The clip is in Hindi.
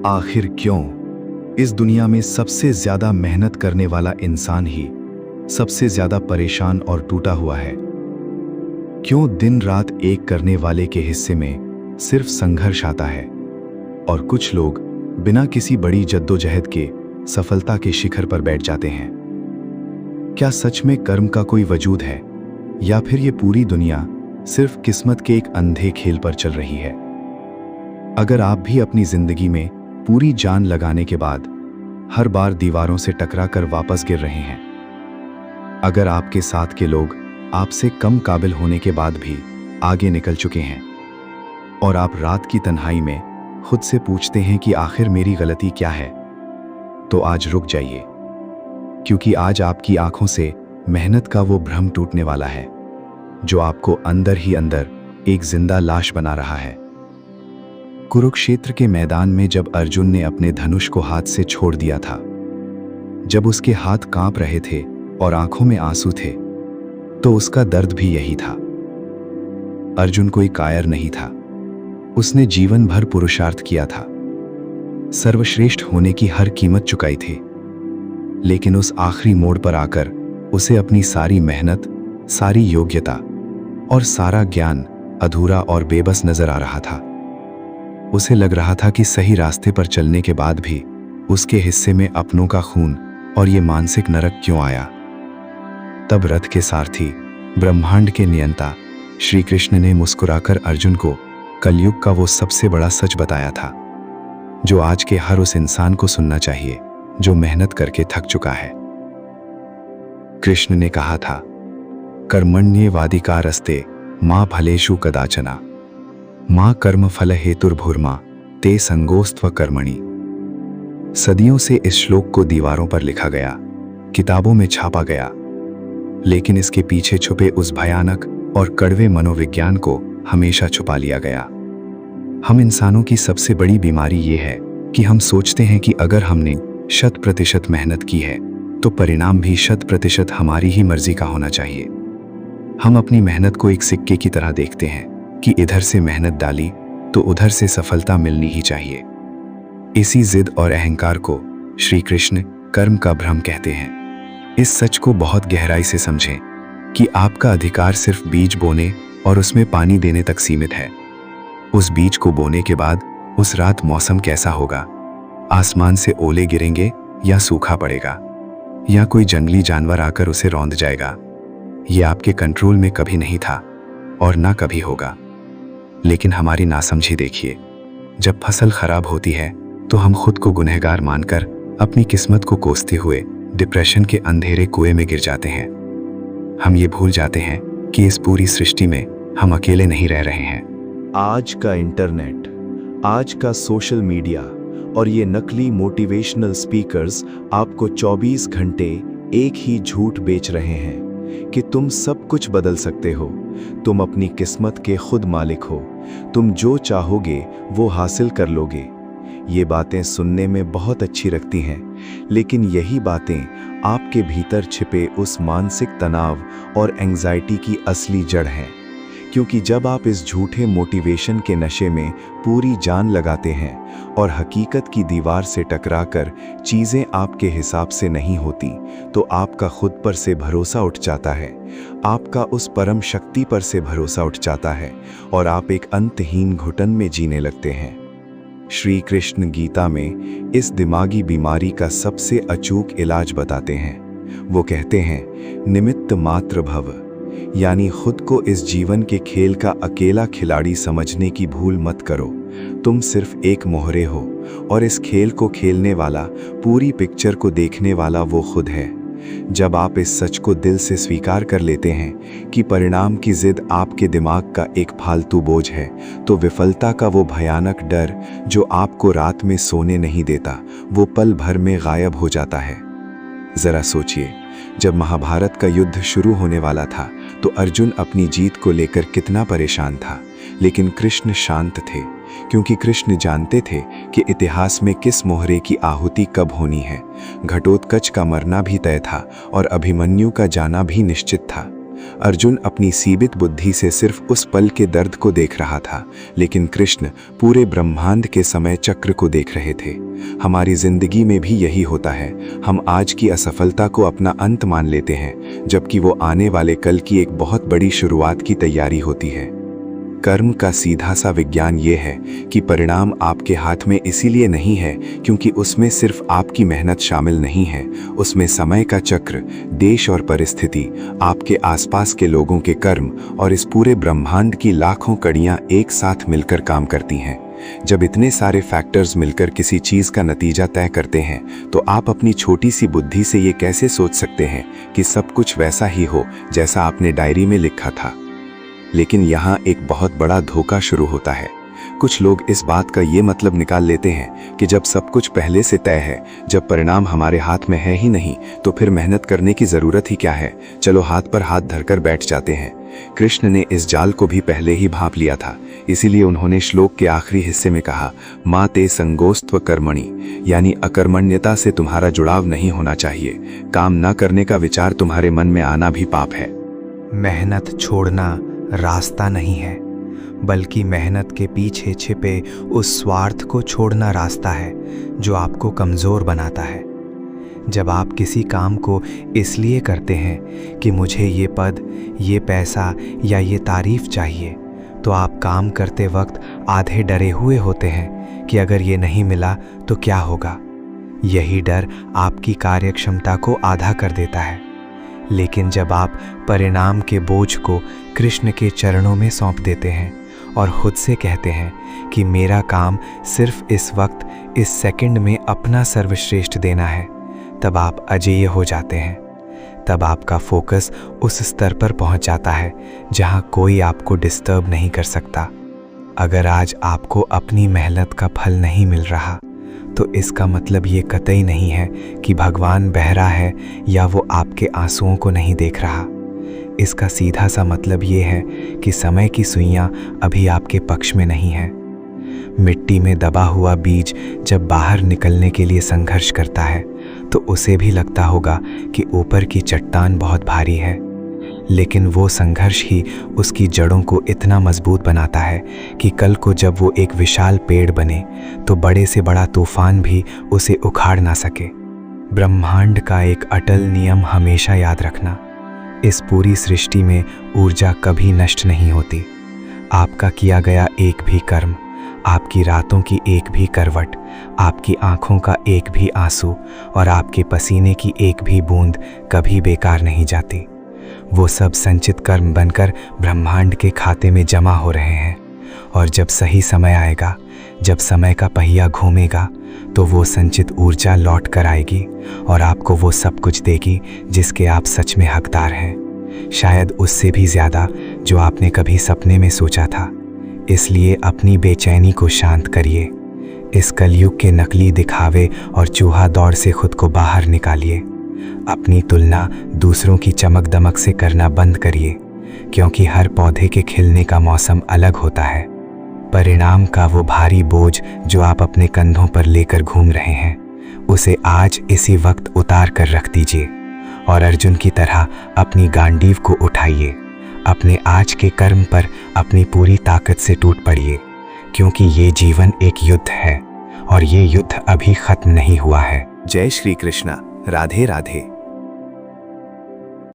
आखिर क्यों इस दुनिया में सबसे ज्यादा मेहनत करने वाला इंसान ही सबसे ज्यादा परेशान और टूटा हुआ है? क्यों दिन रात एक करने वाले के हिस्से में सिर्फ संघर्ष आता है और कुछ लोग बिना किसी बड़ी जद्दोजहद के सफलता के शिखर पर बैठ जाते हैं? क्या सच में कर्म का कोई वजूद है या फिर ये पूरी दुनिया सिर्फ किस्मत के एक अंधे खेल पर चल रही है? अगर आप भी अपनी जिंदगी में पूरी जान लगाने के बाद हर बार दीवारों से टकराकर वापस गिर रहे हैं, अगर आपके साथ के लोग आपसे कम काबिल होने के बाद भी आगे निकल चुके हैं और आप रात की तन्हाई में खुद से पूछते हैं कि आखिर मेरी गलती क्या है, तो आज रुक जाइए, क्योंकि आज आपकी आंखों से मेहनत का वो भ्रम टूटने वाला है जो आपको अंदर ही अंदर एक जिंदा लाश बना रहा है। कुरुक्षेत्र के मैदान में जब अर्जुन ने अपने धनुष को हाथ से छोड़ दिया था, जब उसके हाथ कांप रहे थे और आंखों में आंसू थे, तो उसका दर्द भी यही था। अर्जुन कोई कायर नहीं था, उसने जीवन भर पुरुषार्थ किया था, सर्वश्रेष्ठ होने की हर कीमत चुकाई थी, लेकिन उस आखिरी मोड़ पर आकर उसे अपनी सारी मेहनत, सारी योग्यता और सारा ज्ञान अधूरा और बेबस नजर आ रहा था। उसे लग रहा था कि सही रास्ते पर चलने के बाद भी उसके हिस्से में अपनों का खून और ये मानसिक नरक क्यों आया। तब रथ के सारथी, ब्रह्मांड के नियंता श्री कृष्ण ने मुस्कुराकर अर्जुन को कलयुग का वो सबसे बड़ा सच बताया था, जो आज के हर उस इंसान को सुनना चाहिए जो मेहनत करके थक चुका है। कृष्ण ने कहा था, कर्मण्येवाधिकारस्ते मां फलेषु कदाचना मां कर्म फल हेतुर्भुर्मा ते संगोस्त्व कर्मणि। सदियों से इस श्लोक को दीवारों पर लिखा गया, किताबों में छापा गया, लेकिन इसके पीछे छुपे उस भयानक और कड़वे मनोविज्ञान को हमेशा छुपा लिया गया। हम इंसानों की सबसे बड़ी बीमारी ये है कि हम सोचते हैं कि अगर हमने 100% मेहनत की है तो परिणाम भी 100% हमारी ही मर्जी का होना चाहिए। हम अपनी मेहनत को एक सिक्के की तरह देखते हैं कि इधर से मेहनत डाली तो उधर से सफलता मिलनी ही चाहिए। इसी जिद और अहंकार को श्री कृष्ण कर्म का भ्रम कहते हैं। इस सच को बहुत गहराई से समझें कि आपका अधिकार सिर्फ बीज बोने और उसमें पानी देने तक सीमित है। उस बीज को बोने के बाद उस रात मौसम कैसा होगा, आसमान से ओले गिरेंगे या सूखा पड़ेगा, या कोई जंगली जानवर आकर उसे रौंद जाएगा, ये आपके कंट्रोल में कभी नहीं था और ना कभी होगा। लेकिन हमारी नासमझी देखिए, जब फसल खराब होती है तो हम खुद को गुनहगार मानकर अपनी किस्मत को कोसते हुए डिप्रेशन के अंधेरे कुएं में गिर जाते हैं। हम ये भूल जाते हैं कि इस पूरी सृष्टि में हम अकेले नहीं रह रहे हैं। आज का इंटरनेट, आज का सोशल मीडिया और ये नकली मोटिवेशनल स्पीकर्स आपको 24 घंटे एक ही झूठ बेच रहे हैं कि तुम सब कुछ बदल सकते हो, तुम अपनी किस्मत के खुद मालिक हो, तुम जो चाहोगे वो हासिल कर लोगे। ये बातें सुनने में बहुत अच्छी लगती हैं, लेकिन यही बातें आपके भीतर छिपे उस मानसिक तनाव और एंजाइटी की असली जड़ हैं। क्योंकि जब आप इस झूठे मोटिवेशन के नशे में पूरी जान लगाते हैं और हकीकत की दीवार से टकराकर चीज़ें आपके हिसाब से नहीं होती, तो आपका खुद पर से भरोसा उठ जाता है, आपका उस परम शक्ति पर से भरोसा उठ जाता है और आप एक अंतहीन घुटन में जीने लगते हैं। श्री कृष्ण गीता में इस दिमागी बीमारी का सबसे अचूक इलाज बताते हैं। वो कहते हैं, निमित्त मात्र भव, यानी खुद को इस जीवन के खेल का अकेला खिलाड़ी समझने की भूल मत करो। तुम सिर्फ एक मोहरे हो और इस खेल को खेलने वाला, पूरी पिक्चर को देखने वाला वो खुद है। जब आप इस सच को दिल से स्वीकार कर लेते हैं कि परिणाम की जिद आपके दिमाग का एक फालतू बोझ है, तो विफलता का वो भयानक डर जो आपको रात में सोने नहीं देता, वो पल भर में गायब हो जाता है। जरा सोचिए, जब महाभारत का युद्ध शुरू होने वाला था तो अर्जुन अपनी जीत को लेकर कितना परेशान था, लेकिन कृष्ण शांत थे, क्योंकि कृष्ण जानते थे कि इतिहास में किस मोहरे की आहुति कब होनी है। घटोत्कच का मरना भी तय था और अभिमन्यु का जाना भी निश्चित था। अर्जुन अपनी सीमित बुद्धि से सिर्फ उस पल के दर्द को देख रहा था, लेकिन कृष्ण पूरे ब्रह्मांड के समय चक्र को देख रहे थे। हमारी जिंदगी में भी यही होता है। हम आज की असफलता को अपना अंत मान लेते हैं, जबकि वो आने वाले कल की एक बहुत बड़ी शुरुआत की तैयारी होती है। कर्म का सीधा सा विज्ञान ये है कि परिणाम आपके हाथ में इसीलिए नहीं है क्योंकि उसमें सिर्फ आपकी मेहनत शामिल नहीं है। उसमें समय का चक्र, देश और परिस्थिति, आपके आसपास के लोगों के कर्म और इस पूरे ब्रह्मांड की लाखों कड़ियां एक साथ मिलकर काम करती हैं। जब इतने सारे फैक्टर्स मिलकर किसी चीज का नतीजा तय करते हैं, तो आप अपनी छोटी सी बुद्धि से ये कैसे सोच सकते हैं कि सब कुछ वैसा ही हो जैसा आपने डायरी में लिखा था। लेकिन यहाँ एक बहुत बड़ा धोखा शुरू होता है। कुछ लोग इस बात का ये मतलब निकाल लेते हैं कि जब सब कुछ पहले से तय है, जब परिणाम हमारे हाथ में है ही नहीं, तो फिर मेहनत करने की जरूरत ही क्या है, चलो हाथ पर हाथ धरकर बैठ जाते हैं। कृष्ण ने इस जाल को भी पहले ही भांप लिया था, इसीलिए उन्होंने श्लोक के आखिरी हिस्से में कहा, माँ ते संगोस्त्व कर्मणि, यानी अकर्मण्यता से तुम्हारा जुड़ाव नहीं होना चाहिए। काम न करने का विचार तुम्हारे मन में आना भी पाप है। मेहनत छोड़ना रास्ता नहीं है, बल्कि मेहनत के पीछे छिपे उस स्वार्थ को छोड़ना रास्ता है जो आपको कमज़ोर बनाता है। जब आप किसी काम को इसलिए करते हैं कि मुझे ये पद, ये पैसा या ये तारीफ चाहिए, तो आप काम करते वक्त आधे डरे हुए होते हैं कि अगर ये नहीं मिला तो क्या होगा। यही डर आपकी कार्यक्षमता को आधा कर देता है। लेकिन जब आप परिणाम के बोझ को कृष्ण के चरणों में सौंप देते हैं और खुद से कहते हैं कि मेरा काम सिर्फ इस वक्त, इस सेकंड में अपना सर्वश्रेष्ठ देना है, तब आप अजेय हो जाते हैं। तब आपका फोकस उस स्तर पर पहुंच जाता है जहां कोई आपको डिस्टर्ब नहीं कर सकता। अगर आज आपको अपनी मेहनत का फल नहीं मिल रहा, तो इसका मतलब ये कतई नहीं है कि भगवान बहरा है या वो आपके आंसुओं को नहीं देख रहा। इसका सीधा सा मतलब ये है कि समय की सुइयां अभी आपके पक्ष में नहीं है। मिट्टी में दबा हुआ बीज जब बाहर निकलने के लिए संघर्ष करता है, तो उसे भी लगता होगा कि ऊपर की चट्टान बहुत भारी है, लेकिन वो संघर्ष ही उसकी जड़ों को इतना मजबूत बनाता है कि कल को जब वो एक विशाल पेड़ बने, तो बड़े से बड़ा तूफान भी उसे उखाड़ ना सके। ब्रह्मांड का एक अटल नियम हमेशा याद रखना, इस पूरी सृष्टि में ऊर्जा कभी नष्ट नहीं होती। आपका किया गया एक भी कर्म, आपकी रातों की एक भी करवट, आपकी आंखों का एक भी आंसू और आपके पसीने की एक भी बूंद कभी बेकार नहीं जाती। वो सब संचित कर्म बनकर ब्रह्मांड के खाते में जमा हो रहे हैं, और जब सही समय आएगा, जब समय का पहिया घूमेगा, तो वो संचित ऊर्जा लौट कर आएगी और आपको वो सब कुछ देगी जिसके आप सच में हकदार हैं, शायद उससे भी ज़्यादा जो आपने कभी सपने में सोचा था। इसलिए अपनी बेचैनी को शांत करिए। इस कलयुग के नकली दिखावे और चूहा दौड़ से खुद को बाहर निकालिए। अपनी तुलना दूसरों की चमक दमक से करना बंद करिए, क्योंकि हर पौधे के खिलने का मौसम अलग होता है। परिणाम का वो भारी बोझ जो आप अपने कंधों पर लेकर घूम रहे हैं, उसे आज इसी वक्त उतार कर रख दीजिए और अर्जुन की तरह अपनी गांडीव को उठाइए। अपने आज के कर्म पर अपनी पूरी ताकत से टूट पड़िए, क्योंकि ये जीवन एक युद्ध है और ये युद्ध अभी खत्म नहीं हुआ है। जय श्री कृष्णा। राधे राधे।